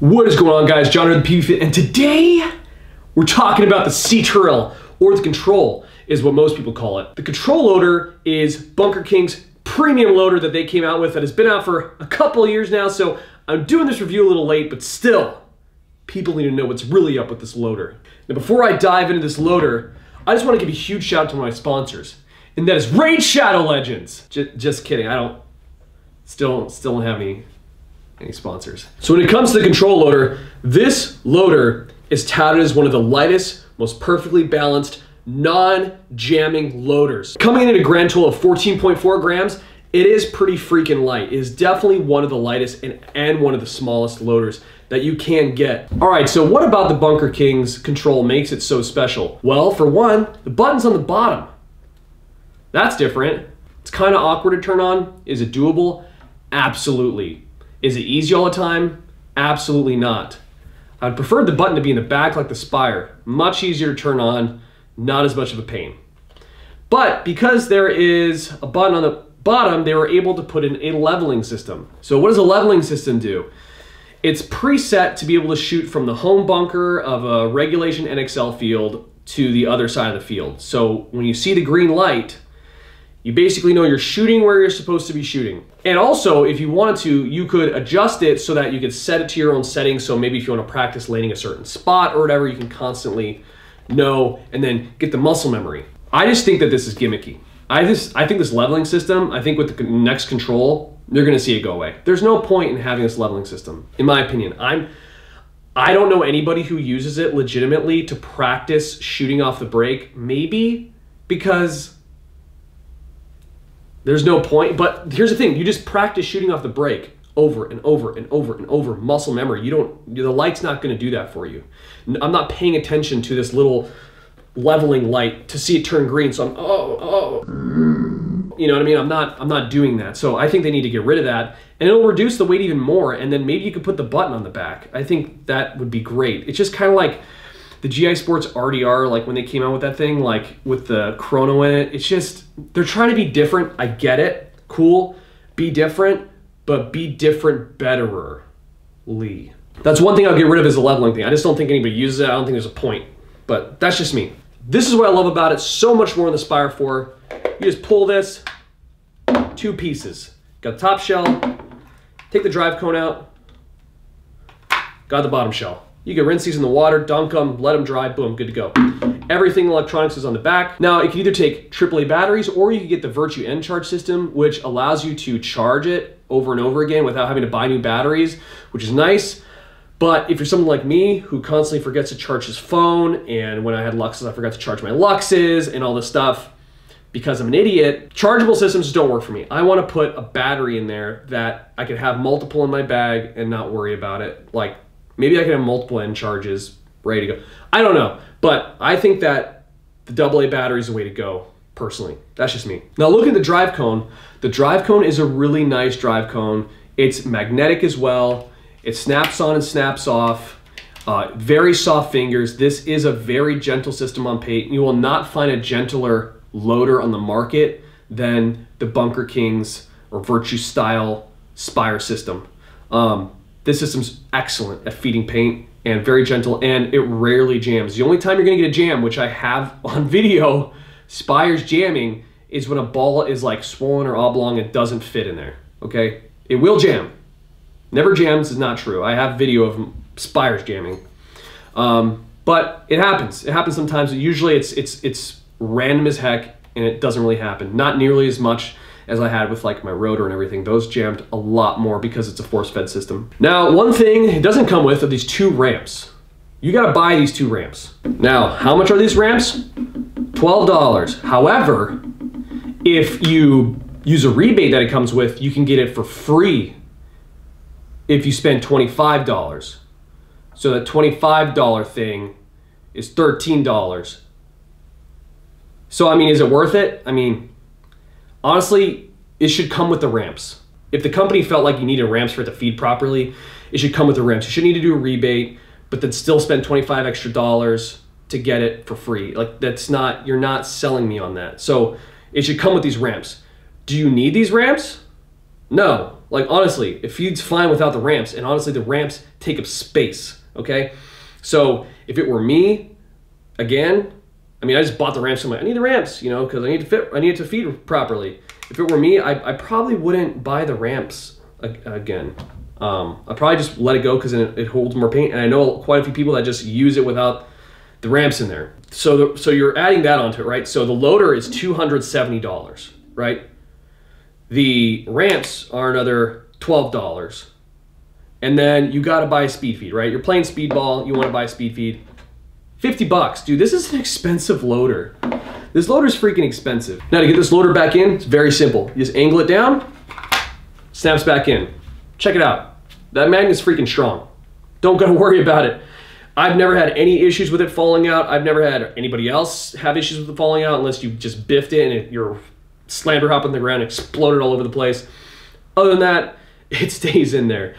What is going on, guys? John here, the PB Fit, and today we're talking about the CTRL, or the control is what most people call it. The control loader is Bunker King's premium loader that they came out with that has been out for a couple of years now, so I'm doing this review a little late, but still, people need to know what's really up with this loader. Now, before I dive into this loader, I just want to give a huge shout out to my sponsors, and that is Raid Shadow Legends. Just kidding, I don't, still don't have any sponsors. So when it comes to the control loader, this loader is touted as one of the lightest, most perfectly balanced, non-jamming loaders. Coming in at a grand total of 14.4 grams, it is pretty freaking light. It is definitely one of the lightest and one of the smallest loaders that you can get. All right, so what about the Bunker King's control makes it so special? Well, for one, the button's on the bottom. That's different. It's kind of awkward to turn on. Is it doable? Absolutely. Is it easy all the time? Absolutely not. I'd prefer the button to be in the back like the Spire. Much easier to turn on, not as much of a pain. But because there is a button on the bottom, they were able to put in a leveling system. So what does a leveling system do? It's preset to be able to shoot from the home bunker of a regulation NXL field to the other side of the field. So when you see the green light, you basically know you're shooting where you're supposed to be shooting. And also, if you wanted to, you could adjust it so that you could set it to your own settings. So maybe if you want to practice landing a certain spot or whatever, you can constantly know and then get the muscle memory. I just think that this is gimmicky. I think this leveling system, I think with the next control, you're gonna see it go away. There's no point in having this leveling system, in my opinion. I don't know anybody who uses it legitimately to practice shooting off the break, maybe because there's no point, but here's the thing, you just practice shooting off the break over and over and over and over, muscle memory. The light's not gonna do that for you. I'm not paying attention to this little leveling light to see it turn green, so you know what I mean? I'm not doing that. So I think they need to get rid of that, and it'll reduce the weight even more, and then maybe you could put the button on the back. I think that would be great. It's just kind of like the GI Sports RDR, like when they came out with that thing, like with the chrono in it. It's just, they're trying to be different. I get it, cool, be different, but be different betterly. That's one thing I'll get rid of, is the leveling thing. I just don't think anybody uses it. I don't think there's a point, but that's just me. This is what I love about it, so much more in the Spire 4. You just pull this, two pieces. Got the top shell, take the drive cone out, got the bottom shell. You can rinse these in the water, dunk them, let them dry, boom, good to go. Everything electronics is on the back. Now, it can either take AAA batteries, or you can get the Virtue N charge system, which allows you to charge it over and over again without having to buy new batteries, which is nice. But if you're someone like me who constantly forgets to charge his phone, and when I had Luxes, I forgot to charge my Luxes and all this stuff because I'm an idiot, chargeable systems just don't work for me. I want to put a battery in there that I could have multiple in my bag and not worry about it. Like, maybe I could have multiple N charges ready to go. I don't know, but I think that the AA battery is the way to go, personally. That's just me. Now look at the drive cone. The drive cone is a really nice drive cone. It's magnetic as well. It snaps on and snaps off. Very soft fingers. This is a very gentle system on paint. You will not find a gentler loader on the market than the Bunker King's or Virtue style Spire system. This system's excellent at feeding paint and very gentle, and it rarely jams. The only time you're gonna get a jam, which I have on video, Spire's jamming, is when a ball is like swollen or oblong and doesn't fit in there, okay? It will jam. Never jams is not true. I have video of Spire's jamming. But it happens. It happens sometimes. Usually it's random as heck, and it doesn't really happen. Not nearly as much as I had with like my rotor and everything. Those jammed a lot more because it's a force-fed system. Now, one thing it doesn't come with are these two ramps. You gotta buy these two ramps. Now, how much are these ramps? $12. However, if you use a rebate that it comes with, you can get it for free if you spend $25. So that $25 thing is $13. So, I mean, is it worth it? I mean, honestly, it should come with the ramps. If the company felt like you needed ramps for it to feed properly, it should come with the ramps. You shouldn't need to do a rebate, but then still spend $25 extra to get it for free. Like, that's not, you're not selling me on that. So it should come with these ramps. Do you need these ramps? No. Like honestly, it feeds fine without the ramps, and honestly the ramps take up space, okay? So if it were me, again, I mean, I just bought the ramps, so I'm like, I need the ramps, you know, because I need it to feed properly. If it were me, I probably wouldn't buy the ramps again. I'd probably just let it go because it holds more paint, and I know quite a few people that just use it without the ramps in there. So you're adding that onto it, right? So the loader is $270, right? The ramps are another $12. And then you got to buy a speed feed, right? You're playing speedball, you want to buy a speed feed. 50 bucks. Dude, this is an expensive loader. This loader is freaking expensive. Now to get this loader back in, it's very simple. You just angle it down, snaps back in. Check it out. That magnet's freaking strong. Don't gotta worry about it. I've never had any issues with it falling out. I've never had anybody else have issues with it falling out unless you just biffed it and you're slammed hop on the ground, exploded all over the place. Other than that, it stays in there.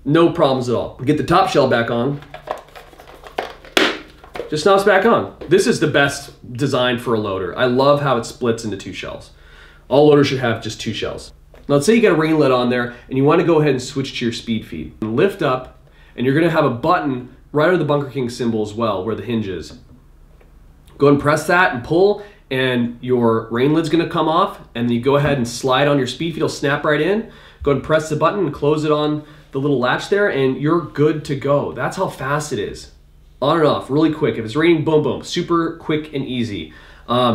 No problems at all. Get the top shell back on. Just snaps back on. This is the best design for a loader. I love how it splits into 2 shells. All loaders should have just 2 shells. Now let's say you got a rain lid on there and you want to go ahead and switch to your speed feed. Lift up, and you're gonna have a button right under the Bunker King symbol as well, where the hinge is. Go ahead and press that and pull, and your rain lid's gonna come off, and then you go ahead and slide on your speed feed, it'll snap right in. Go ahead and press the button and close it on the little latch there, and you're good to go. That's how fast it is. On and off, really quick. If it's raining, boom, boom, super quick and easy.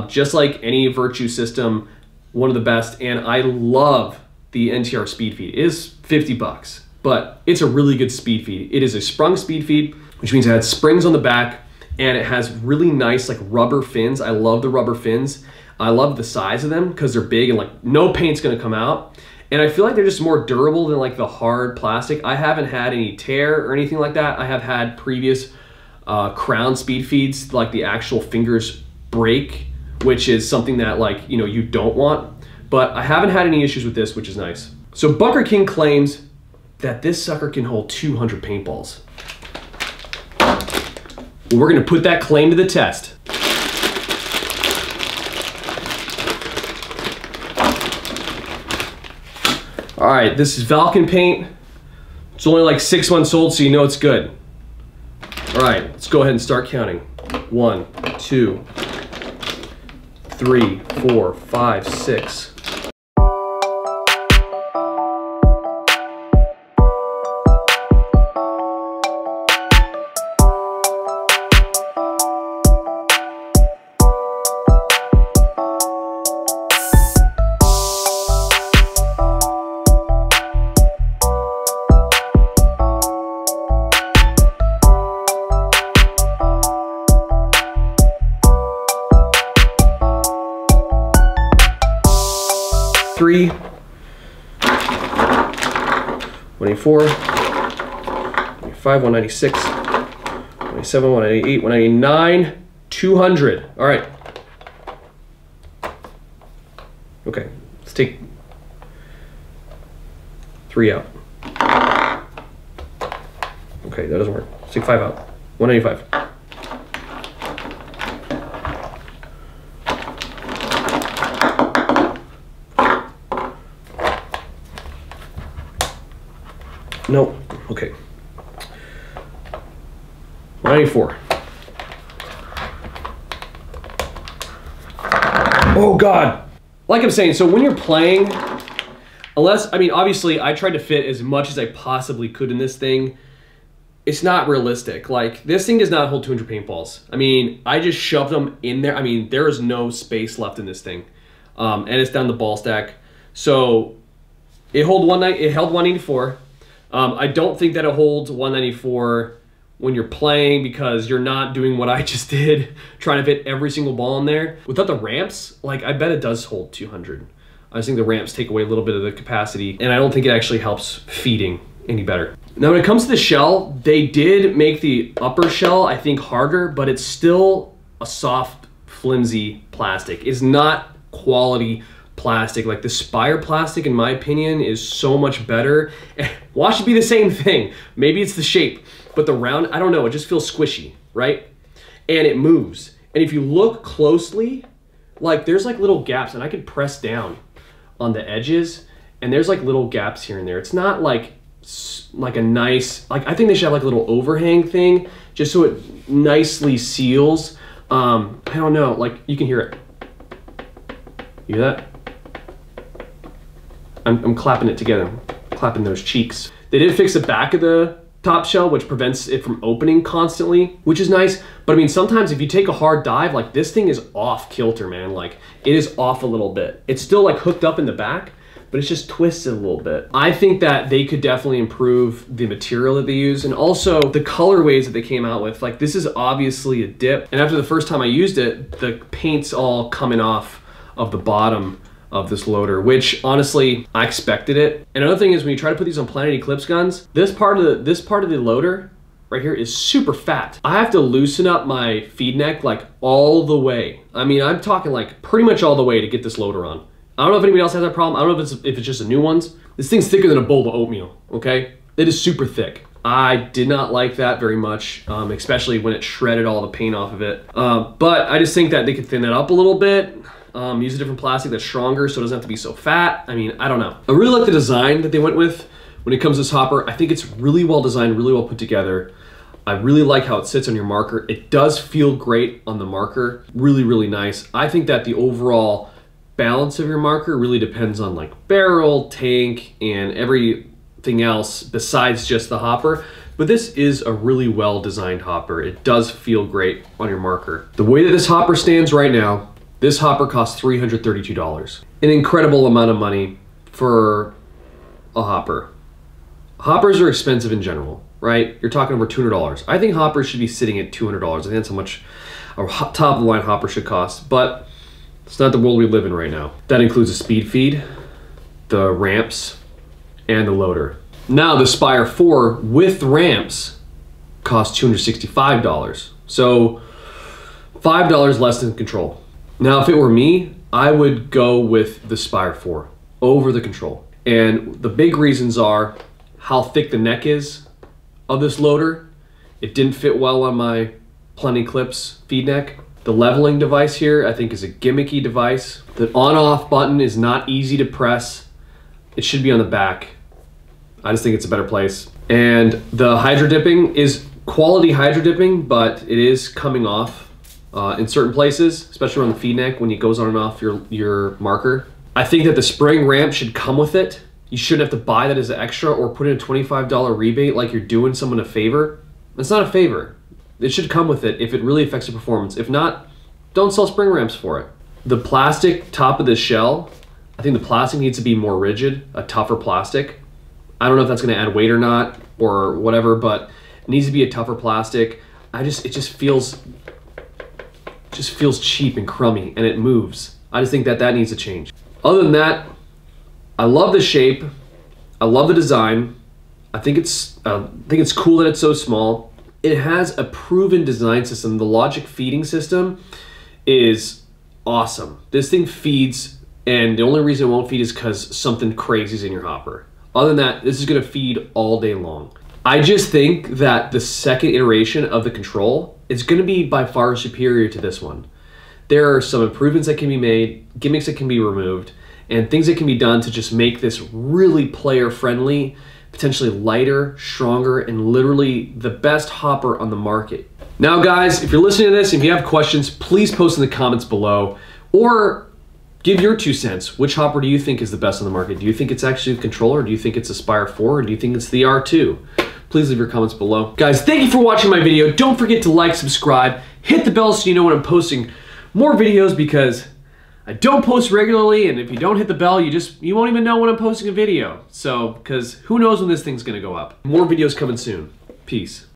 Just like any Virtue system, one of the best, and I love the NTR speed feed. It is 50 bucks, but it's a really good speed feed. It is a sprung speed feed, which means it has springs on the back, and it has really nice like rubber fins. I love the rubber fins. I love the size of them because they're big and like no paint's gonna come out. And I feel like they're just more durable than like the hard plastic. I haven't had any tear or anything like that. I have had previous crown speed feeds, like the actual fingers break, which is something that like, you know, you don't want. But I haven't had any issues with this, which is nice. So Bunker King claims that this sucker can hold 200 paintballs. Well, we're gonna put that claim to the test. All right, this is Valken paint. It's only like 6 months old, so you know it's good. All right, let's go ahead and start counting. 1, 2, 3, 4, 5, 6. Three, 184, 195, 196, 197, 198, 199, 200. All right. Okay, let's take 3 out. Okay, that doesn't work. Let's take 5 out. 195. No, okay. 194. Oh God. Like I'm saying, so when you're playing, unless, I mean, obviously I tried to fit as much as I possibly could in this thing. It's not realistic. Like, this thing does not hold 200 paintballs. I mean, I just shoved them in there. I mean, there is no space left in this thing. And it's down the ball stack. So it held 194. I don't think that it holds 194 when you're playing because you're not doing what I just did, trying to fit every single ball in there. Without the ramps, like I bet it does hold 200. I just think the ramps take away a little bit of the capacity, and I don't think it actually helps feeding any better. Now when it comes to the shell, they did make the upper shell, I think, harder, but it's still a soft, flimsy plastic. It's not quality plastic. Like the Spire plastic, in my opinion, is so much better. Why should it be the same thing? Maybe it's the shape, but the round, I don't know, it just feels squishy, right? And it moves. And if you look closely, like there's like little gaps, and I could press down on the edges, and there's like little gaps here and there. It's not like a nice, like I think they should have like a little overhang thing just so it nicely seals. I don't know, like you can hear it. You hear that? I'm clapping it together, I'm clapping those cheeks. They did fix the back of the top shell, which prevents it from opening constantly, which is nice. But I mean, sometimes if you take a hard dive, like this thing is off kilter, man. Like it is off a little bit. It's still like hooked up in the back, but it's just twisted a little bit. I think that they could definitely improve the material that they use and also the colorways that they came out with. Like this is obviously a dip. And after the first time I used it, the paint's all coming off of the bottom of this loader, which honestly, I expected it. And another thing is when you try to put these on Planet Eclipse guns, this part of the loader right here is super fat. I have to loosen up my feed neck like all the way. I mean, I'm talking like pretty much all the way to get this loader on. I don't know if anybody else has that problem. I don't know if it's just the new ones. This thing's thicker than a bowl of oatmeal, okay? It is super thick. I did not like that very much, especially when it shredded all the paint off of it. But I just think that they could thin that up a little bit. Use a different plastic that's stronger so it doesn't have to be so fat. I mean, I don't know. I really like the design that they went with when it comes to this hopper. I think it's really well designed, really well put together. I really like how it sits on your marker. It does feel great on the marker. Really, really nice. I think that the overall balance of your marker really depends on like barrel, tank, and everything else besides just the hopper. But this is a really well designed hopper. It does feel great on your marker. The way that this hopper stands right now, this hopper costs $332. An incredible amount of money for a hopper. Hoppers are expensive in general, right? You're talking over $200. I think hoppers should be sitting at $200. I think that's how much a top of the line hopper should cost, but it's not the world we live in right now. That includes a speed feed, the ramps, and the loader. Now the Spire 4 with ramps costs $265. So $5 less than Control. Now if it were me, I would go with the Spire 4 over the Control. And the big reasons are how thick the neck is of this loader. It didn't fit well on my Planet Eclipse feed neck. The leveling device here, I think, is a gimmicky device. The on-off button is not easy to press. It should be on the back. I just think it's a better place. And the hydro dipping is quality hydro dipping, but it is coming off in certain places, especially around the feed neck when it goes on and off your marker. I think that the spring ramp should come with it. You shouldn't have to buy that as an extra or put in a $25 rebate like you're doing someone a favor. It's not a favor. It should come with it if it really affects the performance. If not, don't sell spring ramps for it. The plastic top of the shell, I think the plastic needs to be more rigid, a tougher plastic. I don't know if that's gonna add weight or not or whatever, but it needs to be a tougher plastic. It just feels cheap and crummy and it moves. I just think that needs to change. Other than that, I love the shape. I love the design. I think it's cool that it's so small. It has a proven design system. The logic feeding system is awesome. This thing feeds, and the only reason it won't feed is because something crazy is in your hopper. Other than that, this is gonna feed all day long. I just think that the second iteration of the Control is gonna be by far superior to this one. There are some improvements that can be made, gimmicks that can be removed, and things that can be done to just make this really player-friendly, potentially lighter, stronger, and literally the best hopper on the market. Now guys, if you're listening to this, if you have questions, please post in the comments below or give your 2 cents. Which hopper do you think is the best on the market? Do you think it's actually the Controller? Or do you think it's a Spire 4? Or do you think it's the R2? Please leave your comments below. Guys, thank you for watching my video. Don't forget to like, subscribe, hit the bell so you know when I'm posting more videos because I don't post regularly, and if you don't hit the bell, you won't even know when I'm posting a video. So, because who knows when this thing's gonna go up. More videos coming soon. Peace.